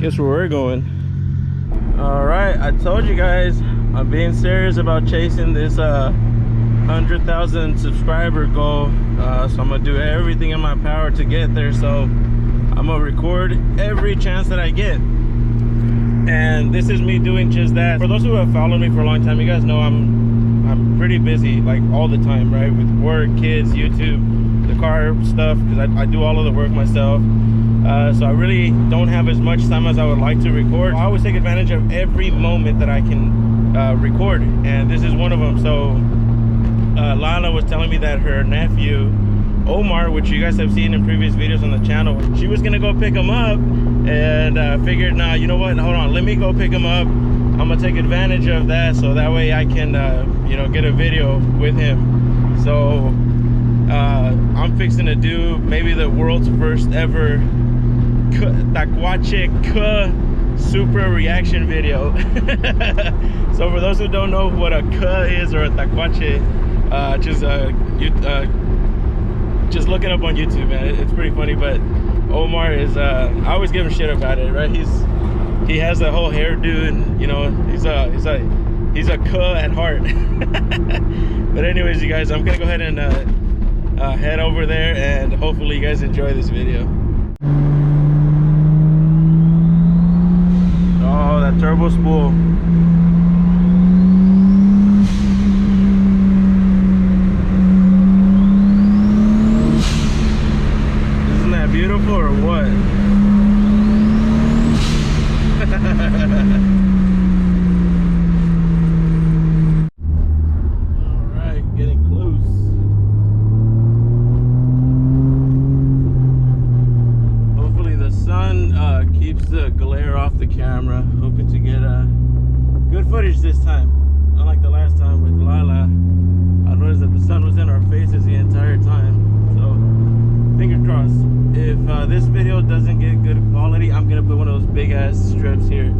guess where we're going. All right, I told you guys I'm being serious about chasing this 100,000 subscriber goal. So I'm gonna do everything in my power to get there. So I'm gonna record every chance that I get. And this is me doing just that. For those who have followed me for a long time, you guys know I'm pretty busy, like all the time, right? With work, kids, YouTube, the car stuff, because I do all of the work myself. So I really don't have as much time as I would like to record. I always take advantage of every moment that I can record, and this is one of them. So Lana was telling me that her nephew Omar, which you guys have seen in previous videos on the channel, she was gonna go pick him up, and figured, nah, you know what, hold on, let me go pick him up. I'm gonna take advantage of that, so that way I can you know, get a video with him. So I'm fixing to do maybe the world's first ever Takuache Supra reaction video. So for those who don't know what a is or a Takuache, just look it up on YouTube, man. It's pretty funny. But Omar is I always give him shit about it, right? He has the whole hairdo, and you know, he's a at heart. But anyways, you guys, I'm gonna go ahead and head over there, and hopefully you guys enjoy this video. Oh, that turbo spool. Isn't that beautiful or what? Alright, getting close. Hopefully the sun keeps the glare off the camera. Hoping to get good footage this time. Unlike the last time with Lala, I noticed that the sun was in our faces the entire time. So fingers crossed. If this video doesn't get good quality, I'm gonna put one of those big ass strips here,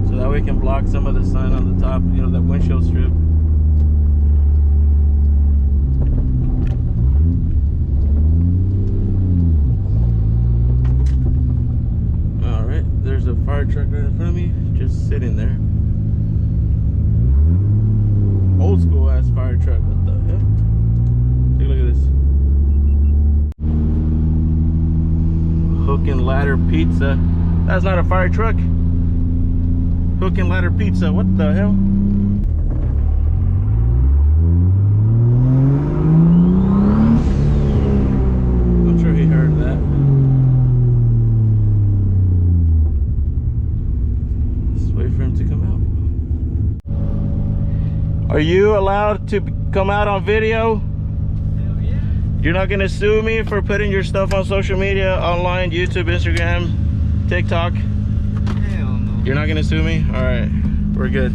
so that way we can block some of the sun on the top, you know, that windshield strip. All right, there's a fire truck right in front of me, just sitting there. Old school ass fire truck. What the hell? Take a look at this. Hook and ladder pizza. That's not a fire truck. Hook and ladder pizza. What the hell? I'm sure he heard that. Just wait for him to come out. Are you allowed to come out on video? You're not gonna sue me for putting your stuff on social media, online, YouTube, Instagram, TikTok? Hell no. You're not gonna sue me? All right, we're good.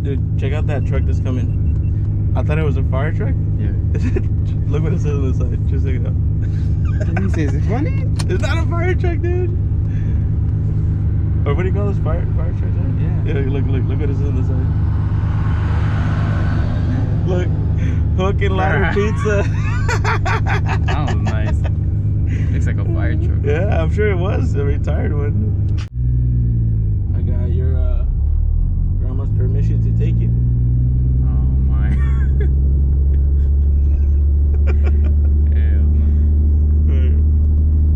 Dude, check out that truck that's coming. I thought it was a fire truck. Yeah. Look what it says on the side. Just check it out. He says it's funny. It's not a fire truck, dude. Or what do you call this? Fire truck? Yeah. Yeah. Look what it says on the side. Look, hook and ladder pizza. That was nice. Looks like a fire truck. Yeah, I'm sure it was a retired one. I got your grandma's permission to take you. Oh my. Hell no.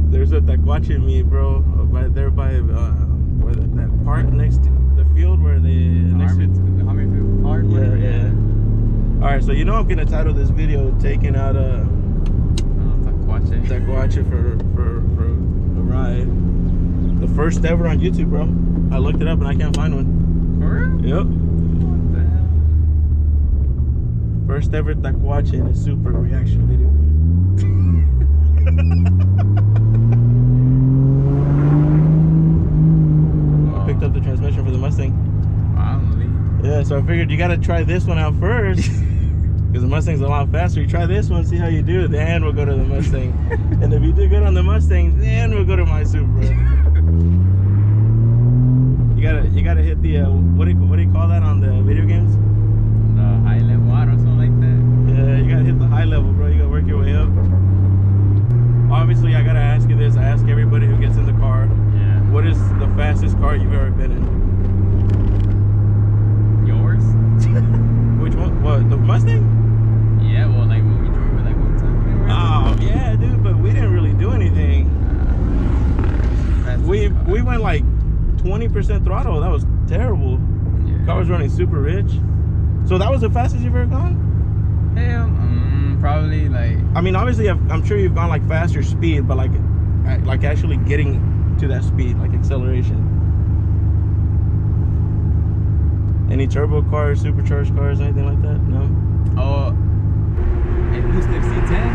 There's a Takuache meet, bro, right there by where that park next to the field where the Army field park. Yeah. All right, so you know I'm gonna title this video "Taking Out Takuache for a ride." The first ever on YouTube, bro. I looked it up and I can't find one. For real? Yep. What the hell? First ever Takuache in a Supra reaction video. I picked up the transmission for the Mustang. Finally. Yeah, so I figured you gotta try this one out first. Because the Mustang's a lot faster. You try this one, see how you do, then we'll go to the Mustang. And if you do good on the Mustang, then we'll go to my Supra. You gotta hit the what do you call that on the video games? The high level or something like that. Yeah, you gotta hit the high level, bro. You gotta work your way up. Obviously, I gotta ask 20% throttle. That was terrible. Yeah. Car was running super rich. So that was the fastest you've ever gone? Probably like. I mean, obviously, I'm sure you've gone like faster speed, but like actually getting to that speed, like acceleration. Any turbo cars, supercharged cars, anything like that? No. Oh, it boosted C10.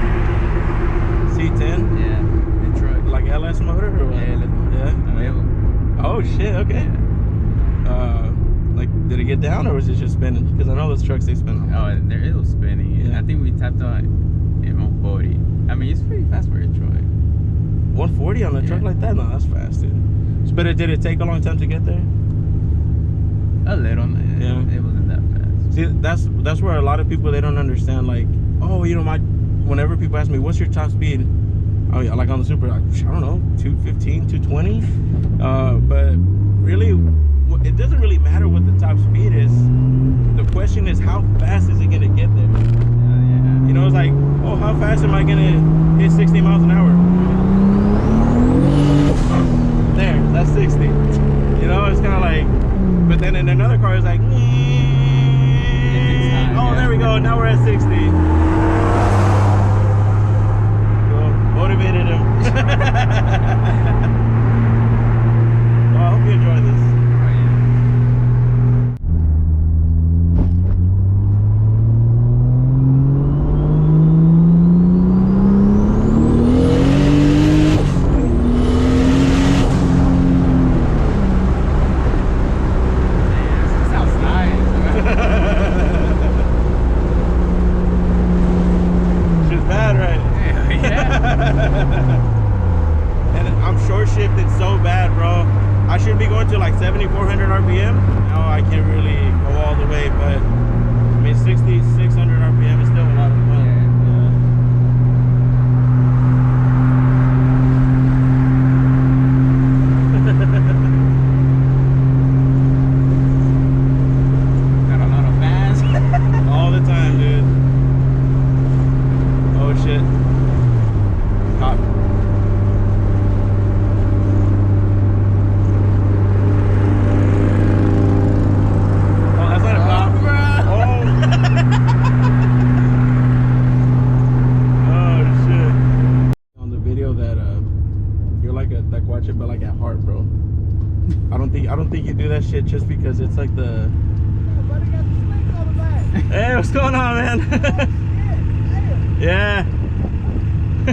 C10? Yeah, the truck. Like LS motor or what? Yeah, LS motor. Yeah. Oh shit. Okay. Yeah. Like, did it get down or was it just spinning? Because I know those trucks they spin. Oh, it was spinning. Yeah. I think we tapped on it 140. I mean, it's pretty fast for a truck. 140 on a truck like that? No, that's fast, dude. But did it take a long time to get there? A little. Yeah. It wasn't that fast. See, that's where a lot of people, they don't understand. Like, oh, you know, whenever people ask me, what's your top speed? Oh yeah, like on the Supra, like, I don't know, 215, 220. But really, it doesn't really matter what the top speed is. The question is, how fast is it gonna get there? Yeah. You know, it's like, oh, how fast am I gonna hit 60 miles an hour? There, that's 60. You know, it's kind of like, but then in another car, it's like, oh, there we go, now we're at 60. Cool. Motivated him. Well, I hope you enjoy this. And I'm short shifted so bad, bro. I should be going to like 7,400 RPM. Now I can't really go all the way, but I mean 6,600 RPM is still a lot of fun. Got a lot of fans. All the time, dude. Oh shit. Cop. Oh, that's not a cop. Oh. Oh shit. On the video that you're like a Takuache, but like at heart, bro. I don't think you do that shit just because it's like the. Hey, what's going on, man? Yeah. You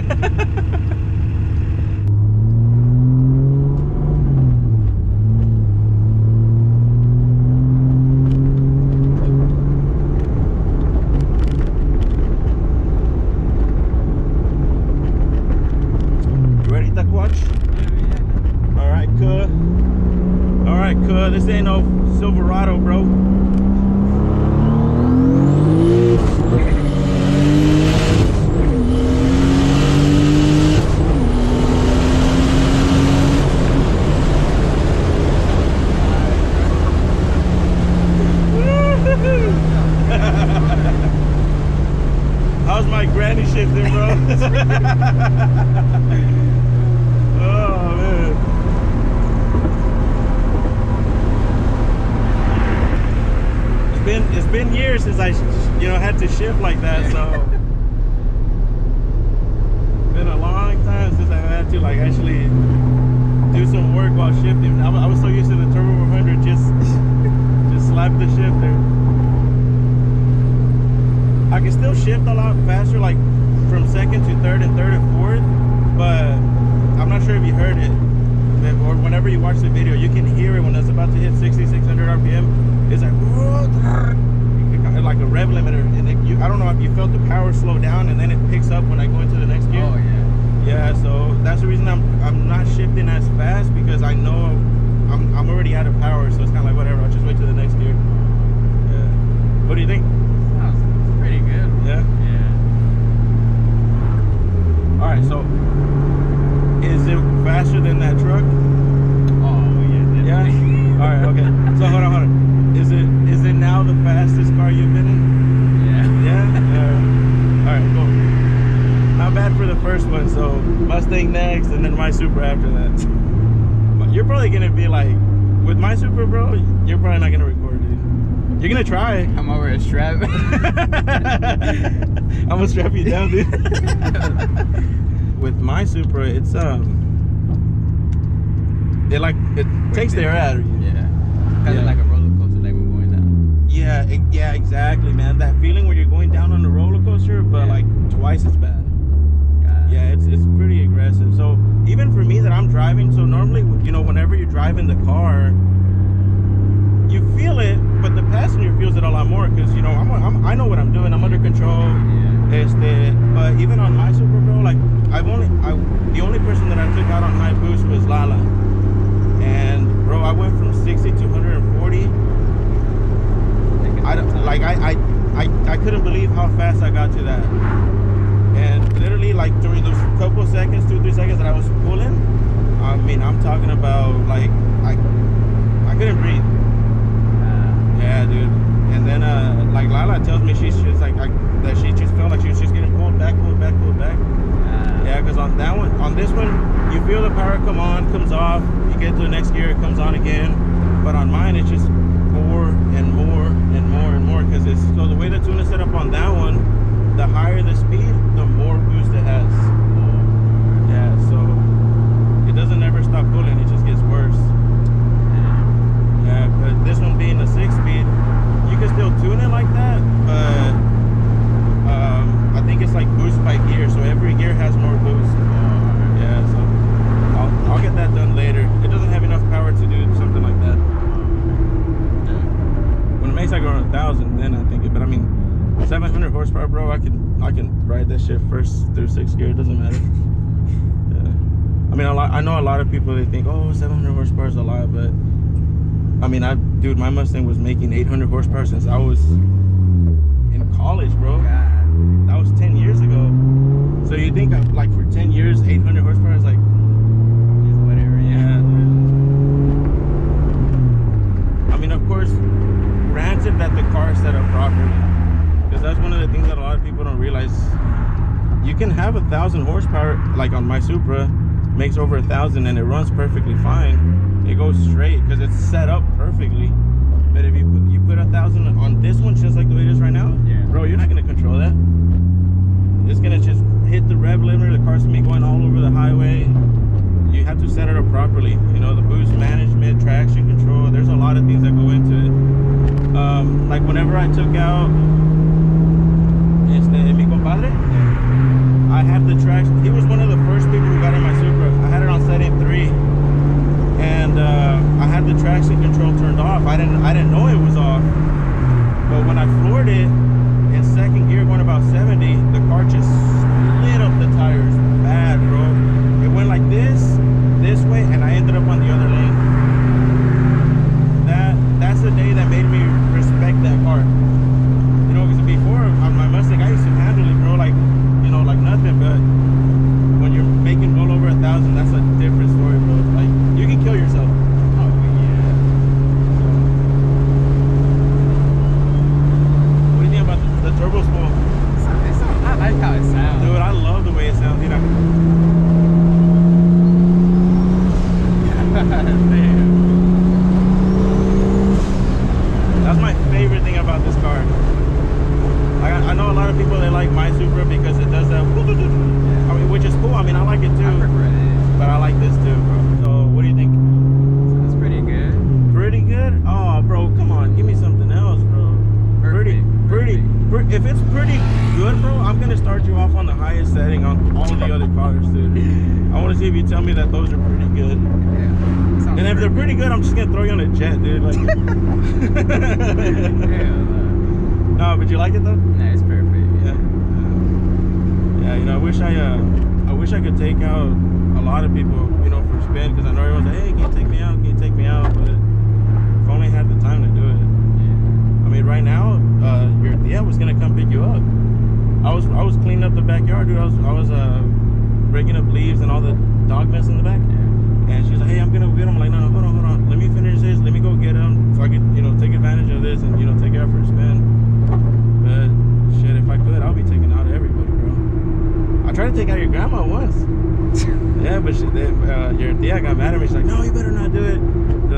ready, Takuache? Alright, cool. Alright, cool. This ain't no Silverado, bro. How's my granny shifting, bro? Oh man. It's been years since I had to shift like that, so it's been a long time since I had to like actually do some work while shifting. I was so used to the Turbo 100, just slap the shifter. I can still shift a lot faster, like from second to third and third and fourth, but I'm not sure if you heard it, or whenever you watch the video, you can hear it when it's about to hit 6,600 RPM. It's like a rev limiter, and I don't know if you felt the power slow down, and then it picks up when I go into the next gear. Oh yeah. Yeah, so that's the reason I'm not shifting as fast, because I know I'm already out of power, so it's kind of like whatever. I'll just wait to the next gear. Yeah. What do you think? Sounds pretty good. Yeah. Yeah. All right. So, is it faster than that truck? Oh yeah. Yeah. Definitely. All right. Okay. So hold on. Is it now the fastest car you've been in? Yeah. Yeah. All right. Cool. Not bad for the first one. So Mustang next, and then my Supra after that. But you're probably gonna be like with my Supra, bro, you're probably not gonna record, dude. You're gonna try. I'm over a strap. I'm gonna strap you down, dude. With my Supra, it's it takes the air out of you. Yeah. Kind of like a roller coaster, like we're going down. Yeah, yeah, exactly, man. That feeling where you're going down on a roller coaster, but like twice as bad. Yeah, it's pretty aggressive. So even for me that I'm driving, so normally, you know, whenever you drive in the car, you feel it, but the passenger feels it a lot more because, you know, I know what I'm doing. I'm under control. But even on my Supra, bro, like the only person that I took out on high boost was Lala, and bro, I went from 60 to 140. I couldn't believe how fast I got to that. And literally, like during those couple seconds, 2-3 seconds that I was pulling, I mean, I'm talking about like I couldn't breathe. Yeah, dude. And then like Lala tells me she's like that she just felt like she was just getting pulled back. Yeah, because on that one, on this one, you feel the power come on, comes off. You get to the next gear, it comes on again. But on mine, it's just more and more and more and more because it's so the way the tune is set up on that one. The higher the speed, the more boost it has. Yeah, so it doesn't ever stop pulling, it just gets worse. Yeah, but this one being a 6-speed, you can still tune it like that, but I think it's like boost by gear, so every gear has more boost. Yeah, so I'll get that done later. It doesn't have enough power to do something like that. When it makes like around 1,000, then I think it, but I mean, 700 horsepower, bro. I can ride that shit first through 6th gear. It doesn't matter. Yeah. I mean, I know a lot of people, they think, oh, 700 horsepower is a lot, but I mean, dude, my Mustang was making 800 horsepower since I was in college, bro. That was 10 years ago. So you think like for 10 years, 800 horsepower is like Whatever. yeah, dude. I mean, of course, granted that the car is set up properly. Because that's one of the things that a lot of people don't realize. You can have 1,000 horsepower, like on my Supra, makes over 1,000 and it runs perfectly fine. It goes straight because it's set up perfectly. But if you put 1,000 on this one, just like the way it is right now, bro, you're not gonna control that. It's gonna just hit the rev limiter. The car's gonna be going all over the highway. You have to set it up properly. You know, the boost management, traction control. There's a lot of things that go into it. Like whenever I took out mi compadre, I had the traction. He was one of the first people who got in my Supra. I had it on setting 3, and I had the traction control turned off. I didn't know it was off. But when I floored it in 2nd gear, going about 70, the car just lit up the tires bad, bro. It went like this way, and I ended up on the other lane. That's the day that made me respect that car. You know, because before on my Mustang, I used to handle it, bro, like, you know, like nothing. But when you're making well over 1,000, that's a different story, bro. Like, you can kill yourself. Oh yeah. What do you think about the turbo spool? I like how it sounds. Dude, I love the way it sounds. You know. That's my favorite thing about this car. I know a lot of people, they like my Supra because it does that, I mean, which is cool. I mean, I like it too. I prefer it. But I like this too, bro. So what do you think? It's pretty good. Pretty good? Oh, bro, come on, give me something else, bro. Perfect. If it's pretty good, bro, I'm gonna start you off on the highest setting on all the other cars, dude. I want to see if you tell me that those are pretty good. Yeah. And if they're pretty good, I'm just gonna throw you on a jet, dude. Like, no, but you like it though? Nah, it's perfect. Yeah. Yeah, you know, I wish I could take out a lot of people, you know, for spin, because I know everyone's like, hey, can you take me out? Can you take me out? But if only had the time to do it. I mean, right now, your tia was gonna come pick you up. I was cleaning up the backyard, dude. I was breaking up leaves and all the dog mess in the back. And she's like, hey, I'm gonna go get him. I'm like, no, hold on. Let me finish this. Let me go get him so I can, you know, take advantage of this and, you know, take it out for a spin. But shit, if I could, I'll be taking out everybody, bro. I tried to take out your grandma once. Yeah, but your tia got mad at me. She's like, no, you better not do it.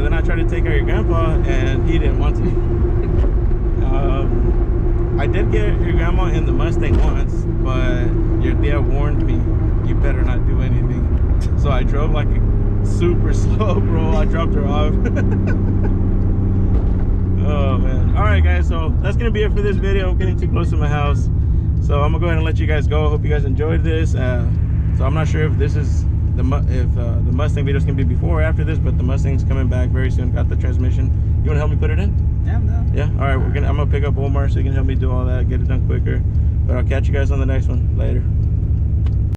then I tried to take care of your grandpa, and he didn't want to. I did get your grandma in the Mustang once, but your dad warned me, you better not do anything. So I drove like super slow, bro. I dropped her off. Oh man. All right, guys, so that's gonna be it for this video. I'm getting too close to my house, so I'm gonna go ahead and let you guys go. Hope you guys enjoyed this. So I'm not sure if this is the Mustang videos can be before or after this, but the Mustang's coming back very soon. Got the transmission. You want to help me put it in? Yeah, I'm down. Yeah. All right, I'm gonna pick up Omar so you can help me do all that, get it done quicker. But I'll catch you guys on the next one. Later.